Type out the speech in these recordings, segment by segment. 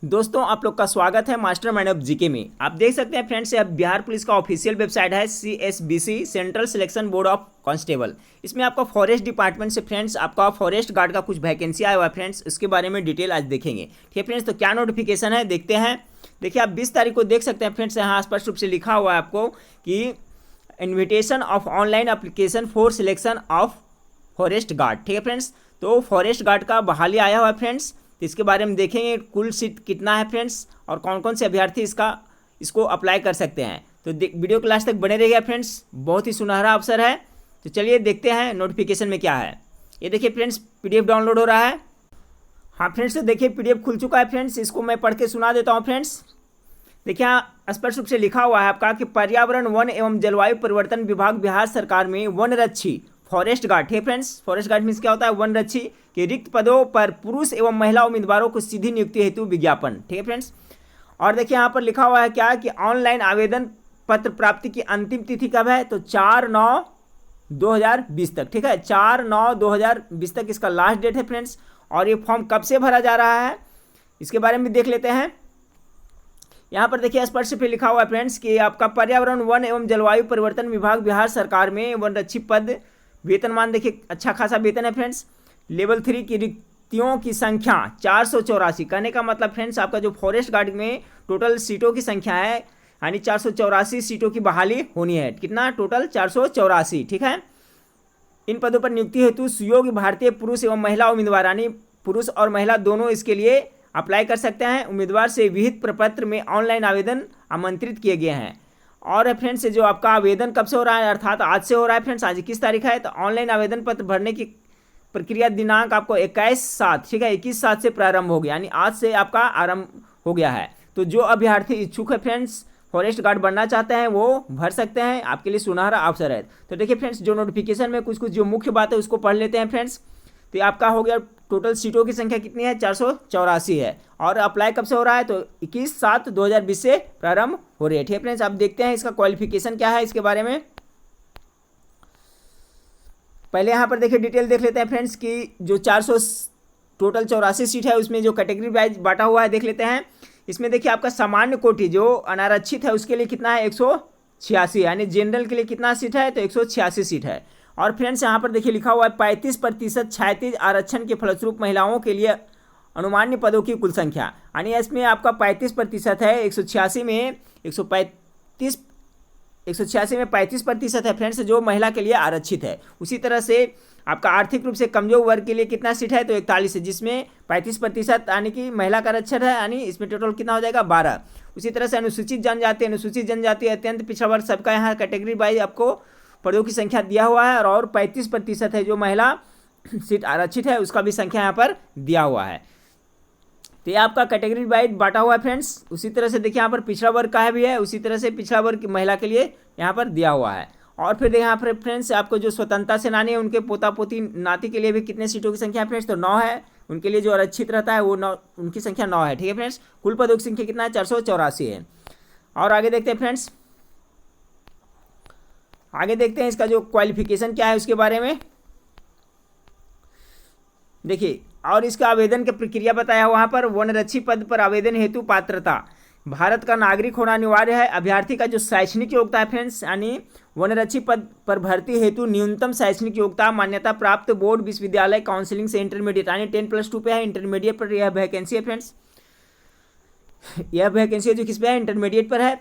दोस्तों आप लोग का स्वागत है मास्टर माइंड ऑफ जीके में। आप देख सकते हैं फ्रेंड्स, यह बिहार पुलिस का ऑफिशियल वेबसाइट है CSBC central selection board of constable. इसमें आपका फॉरेस्ट डिपार्टमेंट से फ्रेंड्स आपका फॉरेस्ट गार्ड का कुछ वैकेंसी आया हुआ है फ्रेंड्स, उसके बारे में डिटेल आज देखेंगे। ठीक है फ्रेंड्स, तो क्या नोटिफिकेशन है देखते हैं। देखिए आप 20 तारीख को देख सकते हैं फ्रेंड्स, यहाँ स्पष्ट रूप से लिखा हुआ है आपको कि invitation of online application for selection of forest guard. ठीक है फ्रेंड्स, तो फॉरेस्ट गार्ड का बहाली आया हुआ है फ्रेंड्स, तो इसके बारे में देखेंगे कुल सीट कितना है फ्रेंड्स और कौन कौन से अभ्यर्थी इसको अप्लाई कर सकते हैं। तो वीडियो को लास्ट तक बने रहिएगा फ्रेंड्स, बहुत ही सुनहरा अवसर है। तो चलिए देखते हैं नोटिफिकेशन में क्या है। ये देखिए फ्रेंड्स, PDF डाउनलोड हो रहा है। हाँ फ्रेंड्स, तो देखिए PDF खुल चुका है फ्रेंड्स, इसको मैं पढ़ के सुना देता हूँ फ्रेंड्स। देखिए यहाँ स्पष्ट रूप से लिखा हुआ है आपका कि पर्यावरण वन एवं जलवायु परिवर्तन विभाग बिहार सरकार में वनरक्षी फॉरेस्ट गार्ड। है फ्रेंड्स, फॉरेस्ट गार्ड मीन्स क्या होता है, वनरक्षी के रिक्त पदों पर पुरुष एवं महिला उम्मीदवारों को सीधी नियुक्ति हेतु विज्ञापन। ठीक है फ्रेंड्स, और देखिए यहाँ पर लिखा हुआ है क्या कि ऑनलाइन आवेदन पत्र प्राप्ति की अंतिम तिथि कब है, तो 4/9/2020 तक। ठीक है, 4/9/2020 तक इसका लास्ट डेट है फ्रेंड्स। और ये फॉर्म कब से भरा जा रहा है इसके बारे में देख लेते हैं। यहाँ पर देखिए स्पष्ट पे लिखा हुआ है फ्रेंड्स कि आपका पर्यावरण वन एवं जलवायु परिवर्तन विभाग बिहार सरकार में वनरक्षी पद, वेतनमान देखिए अच्छा खासा वेतन है फ्रेंड्स। लेवल 3 की रिक्तियों की संख्या 484। कहने का मतलब फ्रेंड्स, आपका जो फॉरेस्ट गार्ड में टोटल सीटों की संख्या है यानी 484 सीटों की बहाली होनी है। कितना टोटल, 484। ठीक है, इन पदों पर नियुक्ति हेतु सुयोग्य भारतीय पुरुष एवं महिला उम्मीदवार यानी पुरुष और महिला दोनों इसके लिए अप्लाई कर सकते हैं। उम्मीदवार से विहित प्रपत्र में ऑनलाइन आवेदन आमंत्रित किए गए हैं। और फ्रेंड्स, जो आपका आवेदन कब से हो रहा है, अर्थात आज से हो रहा है फ्रेंड्स। आज 21 तारीख है, तो ऑनलाइन आवेदन पत्र भरने की प्रक्रिया दिनांक आपको 21/7, ठीक है 21/7 से प्रारंभ हो गया, यानी आज से आपका आरंभ हो गया है। तो जो अभ्यर्थी इच्छुक है फ्रेंड्स, फॉरेस्ट गार्ड बनना चाहते हैं, वो भर सकते हैं, आपके लिए सुनहरा अवसर है। तो देखिए फ्रेंड्स, जो नोटिफिकेशन में कुछ जो मुख्य बात है उसको पढ़ लेते हैं फ्रेंड्स। तो आपका हो गया, टोटल सीटों की संख्या कितनी है, 484 है। और अप्लाई कब से हो रहा है, तो 21/7/2020 से प्रारंभ हो रही है। ठीक है फ्रेंड्स, आप देखते हैं इसका क्वालिफिकेशन क्या है इसके बारे में। पहले यहाँ पर देखिए डिटेल देख लेते हैं फ्रेंड्स कि जो 400 टोटल 84 सीट है उसमें जो कैटेगरी वाइज बांटा हुआ है देख लेते हैं। इसमें देखिए आपका सामान्य कोटि जो अनारक्षित है उसके लिए कितना है, 186, यानी जनरल के लिए कितना सीट है, तो 186 सीट है। और फ्रेंड्स यहाँ पर देखिए लिखा हुआ है 35% क्षैतिज आरक्षण के फलस्वरूप महिलाओं के लिए अनुमान्य पदों की कुल संख्या, यानी इसमें आपका 35% है, 186 में 35% है फ्रेंड्स जो महिला के लिए आरक्षित है। उसी तरह से आपका आर्थिक रूप से कमजोर वर्ग के लिए कितना सीट है, तो 41 है, जिसमें 35% यानी कि महिला का आरक्षण है, यानी इसमें टोटल कितना हो जाएगा, 12। उसी तरह से अनुसूचित जनजाति अत्यंत पिछड़ा वर्ग सबका यहाँ कैटेगरी वाइज आपको पदों की संख्या दिया हुआ है। और 35% है जो महिला सीट आरक्षित है, उसका भी संख्या यहाँ पर दिया हुआ है। तो ये आपका कैटेगरी वाइज बांटा हुआ है फ्रेंड्स। उसी तरह से देखिए यहाँ पर पिछड़ा वर्ग का है भी है, उसी तरह से पिछड़ा वर्ग की महिला के लिए यहाँ पर दिया हुआ है। और फिर देखिए यहाँ पर फ्रेंड्स आपको जो स्वतंत्रता सेनानी है उनके पोता पोती नाती के लिए भी कितने सीटों की संख्या है फ्रेंड्स, तो 9 है। उनके लिए जो आरक्षित रहता है वो 9, उनकी संख्या 9 है। ठीक है फ्रेंड्स, कुल पदों की संख्या कितना है, 484 है। और आगे देखते हैं फ्रेंड्स, आगे देखते हैं इसका जो क्वालिफिकेशन क्या है उसके बारे में। देखिए, और इसका आवेदन की प्रक्रिया बताया वहाँ पर, वनरक्षी पद पर आवेदन हेतु पात्रता भारत का नागरिक होना अनिवार्य है। अभ्यर्थी का जो शैक्षणिक योग्यता है फ्रेंड्स, यानी वनरक्षी पद पर भर्ती हेतु न्यूनतम शैक्षणिक योग्यता मान्यता प्राप्त बोर्ड विश्वविद्यालय काउंसिलिंग से इंटरमीडिएट यानी 10+2 पे है। इंटरमीडिएट पर यह वैकेंसी है फ्रेंड्स, यह वैकेंसी जो किस पे है, इंटरमीडिएट पर है।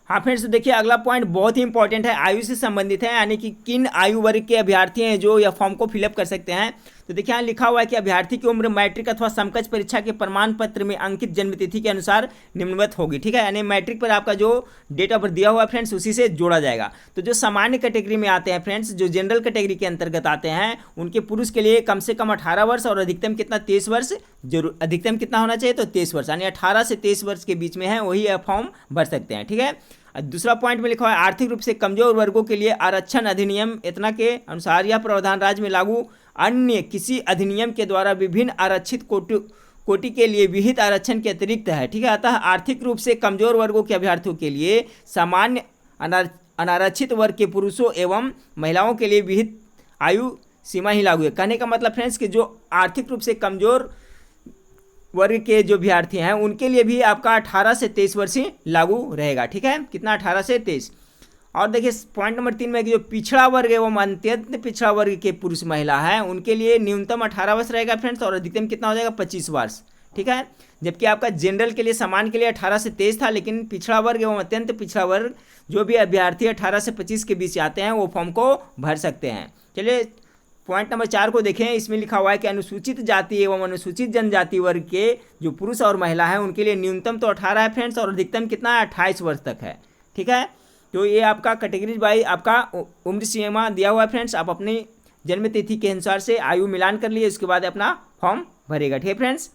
हाँ फ्रेंड्स, देखिए अगला पॉइंट बहुत ही इंपॉर्टेंट है, आयु से संबंधित है, यानी कि किन आयु वर्ग के अभ्यर्थी हैं जो यह फॉर्म को फिलअप कर सकते हैं। तो देखिए यहाँ लिखा हुआ है कि अभ्यर्थी की उम्र मैट्रिक अथवा समकक्ष परीक्षा के प्रमाण पत्र में अंकित जन्मतिथि के अनुसार निम्नवत होगी। ठीक है, यानी मैट्रिक पर आपका जो डेट ऑफ बर्थ दिया हुआ है फ्रेंड्स उसी से जोड़ा जाएगा। तो जो सामान्य कैटेगरी में आते हैं फ्रेंड्स, जो जनरल कैटेगरी के अंतर्गत आते हैं, उनके पुरुष के लिए कम से कम 18 वर्ष और अधिकतम कितना 23 वर्ष जरूर, अधिकतम कितना होना चाहिए, तो 23 वर्ष, यानी 18 से 23 वर्ष के बीच में है वही यह फॉर्म भर सकते हैं। ठीक है, दूसरा पॉइंट में लिखा हुआ है आर्थिक रूप से कमजोर वर्गों के लिए आरक्षण अधिनियम इतना के अनुसार यह प्रावधान राज्य में लागू अन्य किसी अधिनियम के द्वारा विभिन्न आरक्षित कोटि के लिए विहित आरक्षण के अतिरिक्त है। ठीक है, अतः आर्थिक रूप से कमजोर वर्गों के अभ्यर्थियों के लिए सामान्य अनारक्षित वर्ग के पुरुषों एवं महिलाओं के लिए विहित आयु सीमा ही लागू है। कहने का मतलब फ्रेंड्स कि जो आर्थिक रूप से कमजोर वर्ग के जो अभ्यर्थी हैं उनके लिए भी आपका 18 से 23 वर्ष ही लागू रहेगा। ठीक है, कितना, 18 से 23। और देखिए पॉइंट नंबर 3 में जो पिछड़ा वर्ग एवं अत्यंत पिछड़ा वर्ग के पुरुष महिला हैं उनके लिए न्यूनतम 18 वर्ष रहेगा फ्रेंड्स, और अधिकतम कितना हो जाएगा, 25 वर्ष। ठीक है, जबकि आपका जनरल के लिए सामान्य के लिए 18 से 23 था, लेकिन पिछड़ा वर्ग एवं अत्यंत पिछड़ा वर्ग जो भी अभ्यर्थी 18 से 25 के बीच आते हैं वो फॉर्म को भर सकते हैं। चलिए पॉइंट नंबर 4 को देखें। इसमें लिखा हुआ है कि अनुसूचित जाति एवं अनुसूचित जनजाति वर्ग के जो पुरुष और महिला हैं उनके लिए न्यूनतम तो 18 है फ्रेंड्स, और अधिकतम कितना है, 28 वर्ष तक है। ठीक है, तो ये आपका कैटेगरीज बाई आपका उम्र सीमा दिया हुआ है फ्रेंड्स। आप अपनी जन्म तिथि के अनुसार से आयु मिलान कर लिए, उसके बाद अपना फॉर्म भरेगा। ठीक है फ्रेंड्स,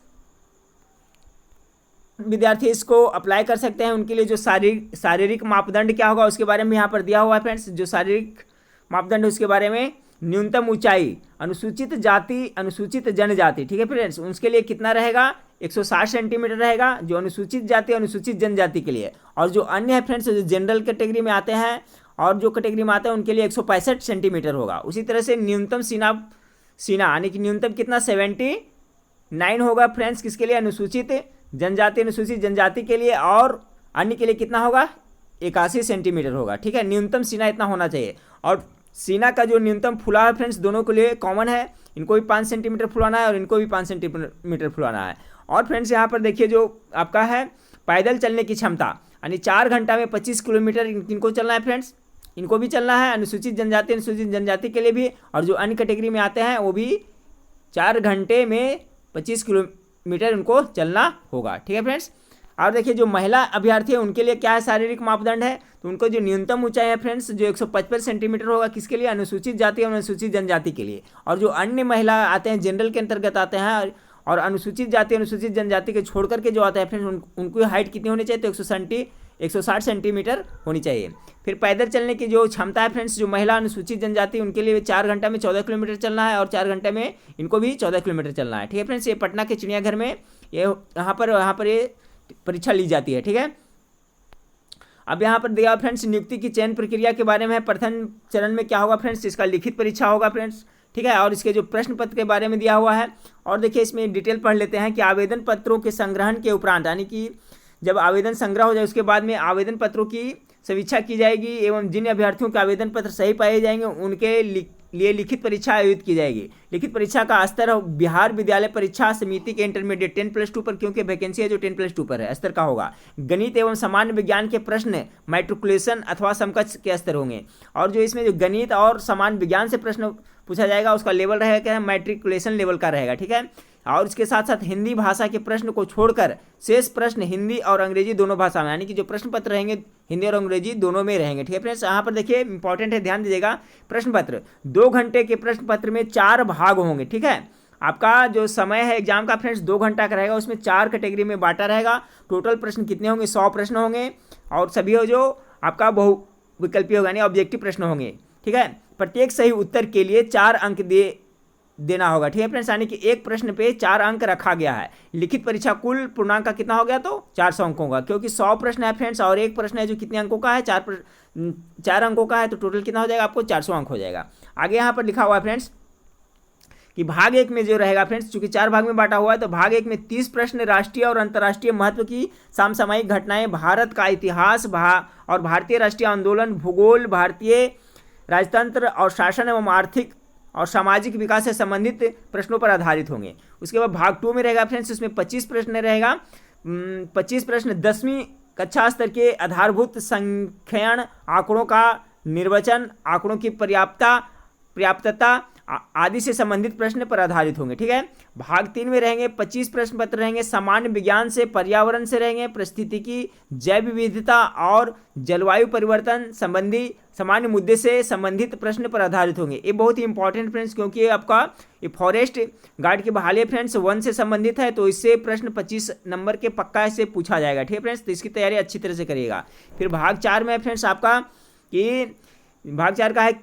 विद्यार्थी इसको अप्लाई कर सकते हैं। उनके लिए जो शारीरिक मापदंड क्या होगा उसके बारे में यहाँ पर दिया हुआ है फ्रेंड्स। जो शारीरिक मापदंड उसके बारे में, न्यूनतम ऊंचाई अनुसूचित जाति अनुसूचित जनजाति, ठीक है फ्रेंड्स, उसके लिए कितना रहेगा, 160 सेंटीमीटर रहेगा, जो अनुसूचित जाति अनुसूचित जनजाति के लिए। और जो अन्य है फ्रेंड्स, जो जनरल कैटेगरी में आते हैं और जो कैटेगरी में आते हैं उनके लिए 165 सेंटीमीटर होगा। उसी तरह से न्यूनतम सीना यानी कि न्यूनतम कितना, 79 होगा फ्रेंड्स, किसके लिए, अनुसूचित जनजाति अनुसूचित जनजाति के लिए, और अन्य के लिए कितना होगा, 81 सेंटीमीटर होगा। ठीक है, न्यूनतम सीना इतना होना चाहिए। और सीना का जो न्यूनतम फुला है फ्रेंड्स दोनों के लिए कॉमन है, इनको भी 5 सेंटीमीटर फुलाना है और इनको भी 5 सेंटीमीटर फुलाना है। और फ्रेंड्स यहाँ पर देखिए जो आपका है पैदल चलने की क्षमता, यानी 4 घंटा में 25 किलोमीटर इनको चलना है फ्रेंड्स, इनको भी चलना है, अनुसूचित जनजाति के लिए भी। और जो अन्य कैटेगरी में आते हैं वो भी 4 घंटे में 25 किलोमीटर उनको चलना होगा। ठीक है फ्रेंड्स, और देखिए जो महिला अभ्यर्थी है उनके लिए क्या है शारीरिक मापदंड है, तो उनको जो न्यूनतम ऊंचाई है फ्रेंड्स जो 155 सेंटीमीटर होगा, किसके लिए, अनुसूचित जाति और अनुसूचित जनजाति के लिए। और जो अन्य महिला आते हैं जनरल के अंतर्गत आते हैं और अनुसूचित जाति अनुसूचित जनजाति के छोड़ करके जो आता है फ्रेंड्स उनकी हाइट कितनी होनी चाहिए, तो 160 सेंटीमीटर होनी चाहिए। फिर पैदल चलने की जो क्षमता है फ्रेंड्स, जो महिला अनुसूचित जनजाति उनके लिए 4 घंटा में 14 किलोमीटर चलना है, और 4 घंटे में इनको भी 14 किलोमीटर चलना है। ठीक है फ्रेंड्स, ये पटना के चिड़ियाघर में ये यहाँ पर ये परीक्षा ली जाती है। ठीक है, अब यहाँ पर दिया फ्रेंड्स नियुक्ति की चयन प्रक्रिया के बारे में। प्रथम चरण में क्या होगा फ्रेंड्स, इसका लिखित परीक्षा होगा फ्रेंड्स। ठीक है, और इसके जो प्रश्न पत्र के बारे में दिया हुआ है। और देखिए इसमें डिटेल पढ़ लेते हैं कि आवेदन पत्रों के संग्रहण के उपरांत, यानी कि जब आवेदन संग्रह हो जाए उसके बाद में आवेदन पत्रों की समीक्षा की जाएगी एवं जिन अभ्यर्थियों के आवेदन पत्र सही पाए जाएंगे उनके लिए लिखित परीक्षा आयोजित की जाएगी। लिखित परीक्षा का स्तर बिहार विद्यालय परीक्षा समिति के इंटरमीडिएट 10+2 पर, क्योंकि वैकेंसी है जो 10+2 पर है, स्तर का होगा। गणित एवं सामान्य विज्ञान के प्रश्न मैट्रिकुलेशन अथवा समकक्ष के स्तर होंगे। और जो इसमें जो गणित और सामान्य विज्ञान से प्रश्न पूछा जाएगा उसका लेवल रहेगा मैट्रिकुलेशन लेवल का रहेगा। ठीक है, और इसके साथ साथ हिंदी भाषा के प्रश्न को छोड़कर शेष प्रश्न हिंदी और अंग्रेजी दोनों भाषा में, यानी कि जो प्रश्न पत्र रहेंगे हिंदी और अंग्रेजी दोनों में रहेंगे। ठीक है फ्रेंड्स, यहाँ पर देखिए इंपॉर्टेंट है, ध्यान दीजिएगा। प्रश्न पत्र 2 घंटे के प्रश्न पत्र में 4 भाग होंगे। ठीक है, आपका जो समय है एग्जाम का फ्रेंड्स 2 घंटा का रहेगा, उसमें 4 कैटेगरी में बांटा रहेगा। टोटल प्रश्न कितने होंगे, 100 प्रश्न होंगे, और सभी हो जो आपका बहुविकल्पी होगा यानी ऑब्जेक्टिव प्रश्न होंगे। ठीक है, प्रत्येक सही उत्तर के लिए 4 अंक देना होगा। ठीक है फ्रेंड्स, यानी कि एक प्रश्न पे 4 अंक रखा गया है। लिखित परीक्षा कुल पूर्णांक का कितना हो गया, तो 400 अंकों का, क्योंकि 100 प्रश्न है फ्रेंड्स और एक प्रश्न है जो कितने अंकों का है, 4 अंकों का है, तो टोटल कितना हो जाएगा आपको, 400 अंक हो जाएगा। आगे यहाँ पर लिखा हुआ है फ्रेंड्स कि भाग 1 में जो रहेगा फ्रेंड्स, चूंकि 4 भाग में बांटा हुआ है, तो भाग 1 में 30 प्रश्न राष्ट्रीय और अंतर्राष्ट्रीय महत्व की समसामयिक घटनाएं, भारत का इतिहास और भारतीय राष्ट्रीय आंदोलन, भूगोल, भारतीय राजतंत्र और शासन एवं आर्थिक और सामाजिक विकास से संबंधित प्रश्नों पर आधारित होंगे। उसके बाद भाग 2 में रहेगा फ्रेंड्स, उसमें 25 प्रश्न रहेगा। 25 प्रश्न 10वीं कक्षा स्तर के आधारभूत संख्यण, आंकड़ों का निर्वचन, आंकड़ों की पर्याप्तता आदि से संबंधित प्रश्न पर आधारित होंगे। ठीक है, भाग 3 में रहेंगे 25 प्रश्न पत्र रहेंगे, सामान्य विज्ञान से, पर्यावरण से रहेंगे, पारिस्थितिकी, जैव विविधता और जलवायु परिवर्तन संबंधी सामान्य मुद्दे से संबंधित प्रश्न पर आधारित होंगे। ये बहुत ही इंपॉर्टेंट फ्रेंड्स, क्योंकि आपका ये फॉरेस्ट गार्ड की बहाली फ्रेंड्स 1 से संबंधित है, तो इससे प्रश्न 25 नंबर के पक्का इससे पूछा जाएगा। ठीक है फ्रेंड्स, तो इसकी तैयारी अच्छी तरह से करिएगा। फिर भाग 4 में फ्रेंड्स आपका कि भाग 4 का है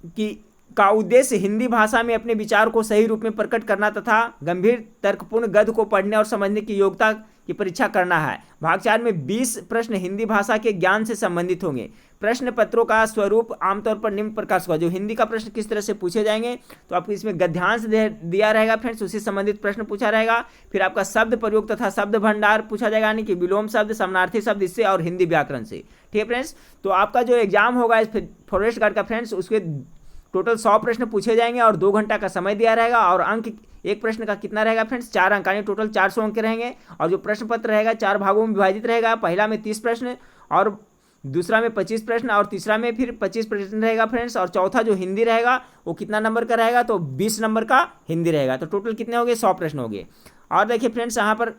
कि का उद्देश्य हिंदी भाषा में अपने विचार को सही रूप में प्रकट करना तथा गंभीर तर्कपूर्ण गद्य को पढ़ने और समझने की योग्यता की परीक्षा करना है। भाग 4 में 20 प्रश्न हिंदी भाषा के ज्ञान से संबंधित होंगे। प्रश्न पत्रों का स्वरूप आमतौर पर निम्न प्रकार से होगा। जो हिंदी का प्रश्न किस तरह से पूछे जाएंगे, तो आपको इसमें गद्यांश दिया रहेगा फ्रेंड्स, उससे संबंधित प्रश्न पूछा रहेगा। फिर आपका शब्द प्रयोग तथा शब्द भंडार पूछा जाएगा, यानी कि विलोम शब्द, समानार्थी शब्द, इससे और हिंदी व्याकरण से। ठीक है फ्रेंड्स, तो आपका जो एग्जाम होगा इस फॉरेस्ट गार्ड का फ्रेंड्स, उसके टोटल 100 प्रश्न पूछे जाएंगे और 2 घंटा का समय दिया रहेगा। और अंक एक प्रश्न का कितना रहेगा फ्रेंड्स, 4 अंक, यानी टोटल 400 अंक रहेंगे। और जो प्रश्न पत्र रहेगा 4 भागों में विभाजित रहेगा। पहला में 30 प्रश्न और दूसरा में 25 प्रश्न और तीसरा में फिर 25 प्रश्न रहेगा फ्रेंड्स। और चौथा जो हिंदी रहेगा वो कितना नंबर का रहेगा, तो 20 नंबर का हिंदी रहेगा। तो टोटल कितने हो गए, 100 प्रश्न हो गए। और देखिए फ्रेंड्स यहाँ पर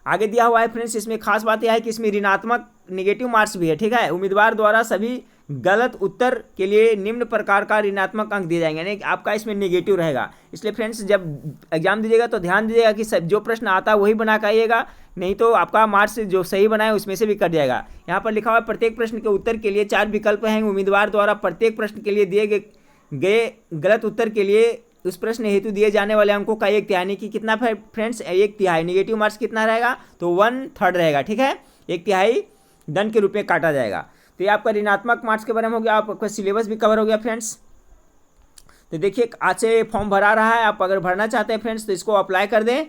आगे दिया हुआ है फ्रेंड्स, इसमें खास बात यह है कि इसमें ऋणात्मक नेगेटिव मार्क्स भी है। ठीक है, उम्मीदवार द्वारा सभी गलत उत्तर के लिए निम्न प्रकार का ऋणात्मक अंक दिए जाएंगे, यानी आपका इसमें नेगेटिव रहेगा। इसलिए फ्रेंड्स जब एग्जाम दीजिएगा तो ध्यान दीजिएगा कि सब जो प्रश्न आता है वही बना के आइएगा, नहीं तो आपका मार्क्स जो सही बनाए उसमें से भी कट जाएगा। यहाँ पर लिखा हुआ है प्रत्येक प्रश्न के उत्तर के लिए 4 विकल्प हैं। उम्मीदवार द्वारा प्रत्येक प्रश्न के लिए दिए गए गलत उत्तर के लिए उस प्रश्न हेतु दिए जाने वाले अंकों का 1/3, यानी कि कितना फ्रेंड्स, 1/3। नेगेटिव मार्क्स कितना रहेगा, तो 1/3 रहेगा। ठीक है, 1/3 दंड के रूप में काटा जाएगा। तो ये आपका ऋणात्मक मार्क्स के बारे में हो गया। आपका सिलेबस भी कवर हो गया फ्रेंड्स। तो देखिए आज से फॉर्म भरा रहा है, आप अगर भरना चाहते हैं फ्रेंड्स तो इसको अप्लाई कर दें।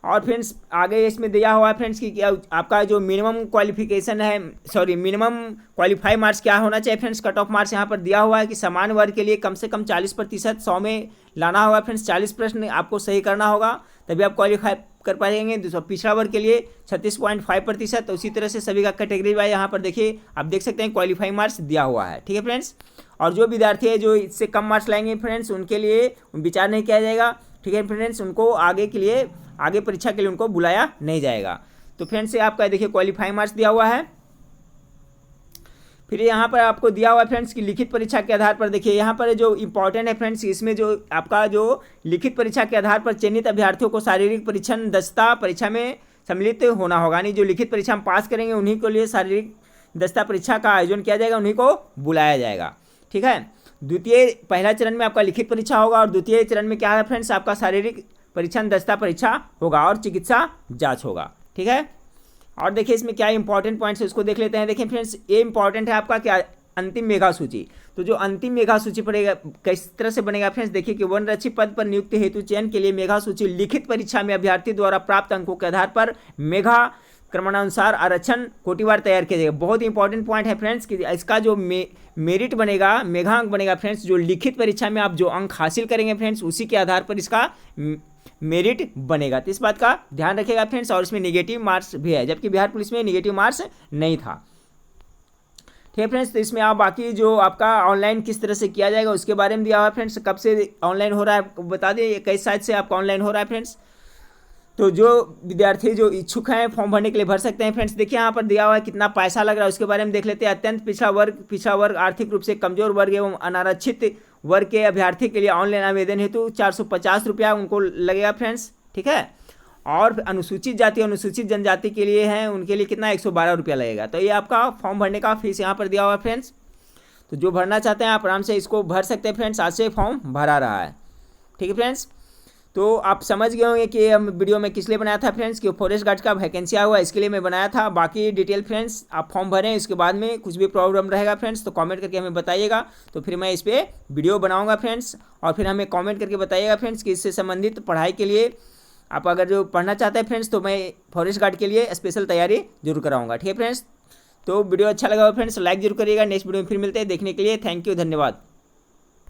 और फ्रेंड्स आगे इसमें दिया हुआ है फ्रेंड्स कि आपका जो मिनिमम क्वालिफिकेशन है, मिनिमम क्वालिफाई मार्क्स क्या होना चाहिए फ्रेंड्स। कट ऑफ मार्क्स यहाँ पर दिया हुआ है कि समान वर्ग के लिए कम से कम 40% 100 में लाना होगा फ्रेंड्स। 40 प्रश्न आपको सही करना होगा, तभी आप क्वालिफाई कर पाएंगे। पिछड़ा वर्ग के लिए 36.5%। तो उसी तरह से सभी का कैटेगरी वाइज यहाँ पर देखिए, आप देख सकते हैं क्वालिफाई मार्क्स दिया हुआ है। ठीक है फ्रेंड्स, और जो विद्यार्थी है जो इससे कम मार्क्स लाएंगे फ्रेंड्स, उनके लिए विचार नहीं किया जाएगा। ठीक है फ्रेंड्स, उनको आगे परीक्षा के लिए उनको बुलाया नहीं जाएगा। तो फ्रेंड्स ये आपका देखिए क्वालिफाई मार्क्स दिया हुआ है। फिर यहाँ पर आपको दिया हुआ है फ्रेंड्स कि लिखित परीक्षा के आधार पर, देखिए यहाँ पर जो इंपॉर्टेंट है फ्रेंड्स, इसमें जो आपका जो लिखित परीक्षा के आधार पर चयनित अभ्यर्थियों को शारीरिक परीक्षण दक्षता परीक्षा में सम्मिलित होना होगा, यानी जो लिखित परीक्षा हम पास करेंगे उन्हीं के लिए शारीरिक दक्षता परीक्षा का आयोजन किया जाएगा, उन्हीं को बुलाया जाएगा। ठीक है, पहला चरण में आपका लिखित परीक्षा होगा और द्वितीय चरण में क्या है फ्रेंड्स, आपका शारीरिक परीक्षण दक्षता परीक्षा होगा और चिकित्सा जांच होगा। ठीक है, और देखिए इसमें क्या इंपॉर्टेंट पॉइंट्स है उसको देख लेते हैं। देखिए फ्रेंड्स ये इंपॉर्टेंट है आपका क्या, अंतिम मेगा सूची। तो जो अंतिम मेगा सूची पड़ेगा किस तरह से बनेगा फ्रेंड्स, देखिए कि वनरक्षी पद पर नियुक्ति हेतु चयन के लिए मेगा सूची लिखित परीक्षा में अभ्यर्थी द्वारा प्राप्त अंकों के आधार पर मेगा क्रमानुसार आरक्षण कोटिवार तैयार किया जाएगा। बहुत इंपॉर्टेंट पॉइंट है फ्रेंड्स कि इसका जो मेरिट बनेगा, मेगा अंक बनेगा फ्रेंड्स, जो लिखित परीक्षा में आप जो अंक हासिल करेंगे फ्रेंड्स उसी के आधार पर इसका मेरिट बनेगा। तो इस बात का ध्यान रखिएगा फ्रेंड्स। और इसमें नेगेटिव मार्क्स भी है, जबकि बिहार पुलिस में नेगेटिव मार्क्स नहीं था। ठीक है फ्रेंड्स, तो इसमें आप बाकी जो आपका ऑनलाइन किस तरह से किया जाएगा उसके बारे में दिया हुआ है फ्रेंड्स। कब से ऑनलाइन हो रहा है बता दें, किस साइट से आपका ऑनलाइन हो रहा है फ्रेंड्स। तो जो विद्यार्थी जो इच्छुक हैं फॉर्म भरने के लिए भर सकते हैं फ्रेंड्स। देखिए यहाँ पर दिया हुआ है कितना पैसा लग रहा है उसके बारे में देख लेते हैं। अत्यंत पिछड़ा वर्ग, आर्थिक रूप से कमजोर वर्ग एवं अनारक्षित वर्ग के अभ्यर्थी के लिए ऑनलाइन आवेदन हेतु 450 रुपया उनको लगेगा फ्रेंड्स। ठीक है, और अनुसूचित जाति अनुसूचित जनजाति के लिए हैं उनके लिए कितना 112 रुपया लगेगा। तो ये आपका फॉर्म भरने का फीस यहाँ पर दिया हुआ है फ्रेंड्स। तो जो भरना चाहते हैं आप आराम से इसको भर सकते हैं फ्रेंड्स। आज से फॉर्म भरा रहा है। ठीक है फ्रेंड्स, तो आप समझ गए होंगे कि हम वीडियो में किस लिए बनाया था फ्रेंड्स, कि फॉरेस्ट गार्ड का वैकेंसी आया हुआ इसके लिए मैं बनाया था। बाकी डिटेल फ्रेंड्स आप फॉर्म भरें, इसके बाद में कुछ भी प्रॉब्लम रहेगा फ्रेंड्स तो कमेंट करके हमें बताइएगा, तो फिर मैं इस पर वीडियो बनाऊंगा फ्रेंड्स। और फिर हमें कमेंट करके बताइएगा फ्रेंड्स कि इससे संबंधित पढ़ाई के लिए आप अगर जो पढ़ना चाहते हैं फ्रेंड्स तो मैं फॉरेस्ट गार्ड के लिए स्पेशल तैयारी जरूर कराऊँगा। ठीक है फ्रेंड्स, तो वीडियो अच्छा लगा हो फ्रेंड्स लाइक जरूर करिएगा। नेक्स्ट वीडियो में फिर मिलते हैं, देखने के लिए थैंक यू, धन्यवाद।